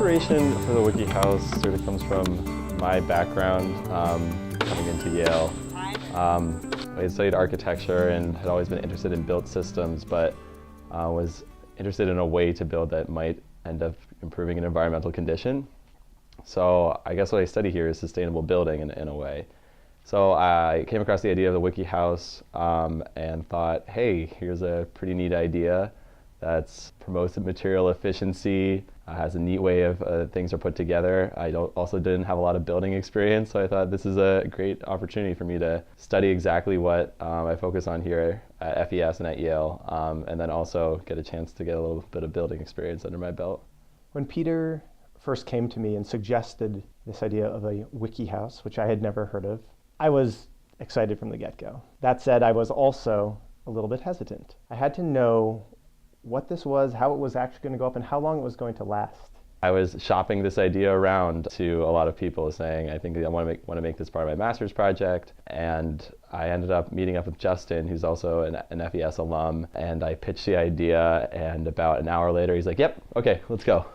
inspiration for the Wikihouse sort of comes from my background coming into Yale. I had studied architecture and had always been interested in built systems, but was interested in a way to build that might end up improving an environmental condition. So I guess what I study here is sustainable building in a way. So I came across the idea of the Wikihouse and thought, hey, here's a pretty neat idea that promotes material efficiency, has a neat way of things are put together. I also didn't have a lot of building experience, so I thought this is a great opportunity for me to study exactly what I focus on here at FES and at Yale, and then also get a chance to get a little bit of building experience under my belt. When Peter first came to me and suggested this idea of a Wikihouse, which I had never heard of, I was excited from the get-go. That said, I was also a little bit hesitant. I had to know what this was, how it was actually going to go up, and how long it was going to last. I was shopping this idea around to a lot of people, saying, I think I want to make this part of my master's project. And I ended up meeting up with Justin, who's also an FES alum, and I pitched the idea, and about an hour later, he's like, yep, okay, let's go.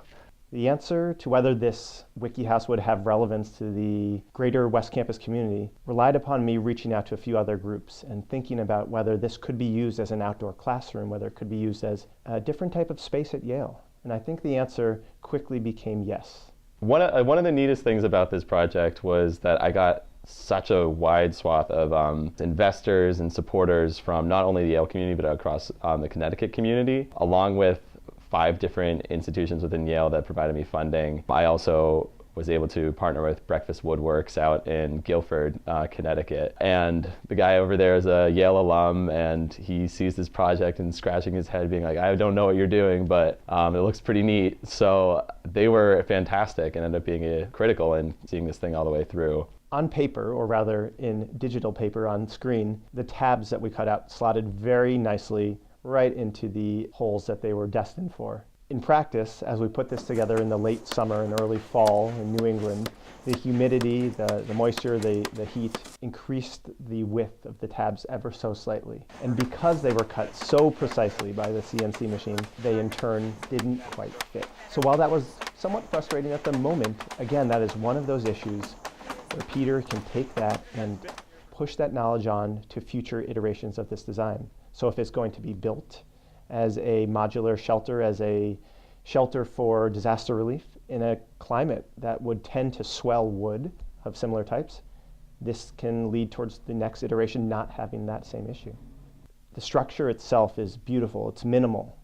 The answer to whether this Wikihouse would have relevance to the greater West Campus community relied upon me reaching out to a few other groups and thinking about whether this could be used as an outdoor classroom, whether it could be used as a different type of space at Yale. And I think the answer quickly became yes. One of the neatest things about this project was that I got such a wide swath of investors and supporters from not only the Yale community, but across the Connecticut community, along with 5 different institutions within Yale that provided me funding. I also was able to partner with Breakfast Woodworks out in Guilford, Connecticut. And the guy over there is a Yale alum, and he sees this project and scratching his head being like, I don't know what you're doing, but it looks pretty neat. So they were fantastic and ended up being critical in seeing this thing all the way through. On paper, or rather in digital paper on screen, the tabs that we cut out slotted very nicely right into the holes that they were destined for. In practice, as we put this together in the late summer and early fall in New England, the humidity, the moisture, the heat increased the width of the tabs ever so slightly. And because they were cut so precisely by the CNC machine, they in turn didn't quite fit. So while that was somewhat frustrating at the moment, again, that is one of those issues where Peter can take that and push that knowledge on to future iterations of this design. So if it's going to be built as a modular shelter, as a shelter for disaster relief in a climate that would tend to swell wood of similar types, this can lead towards the next iteration not having that same issue. The structure itself is beautiful, it's minimal,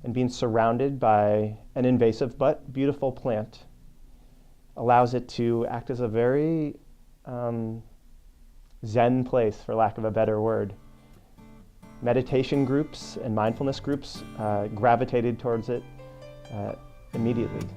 and being surrounded by an invasive but beautiful plant allows it to act as a very zen place, for lack of a better word. Meditation groups and mindfulness groups gravitated towards it immediately.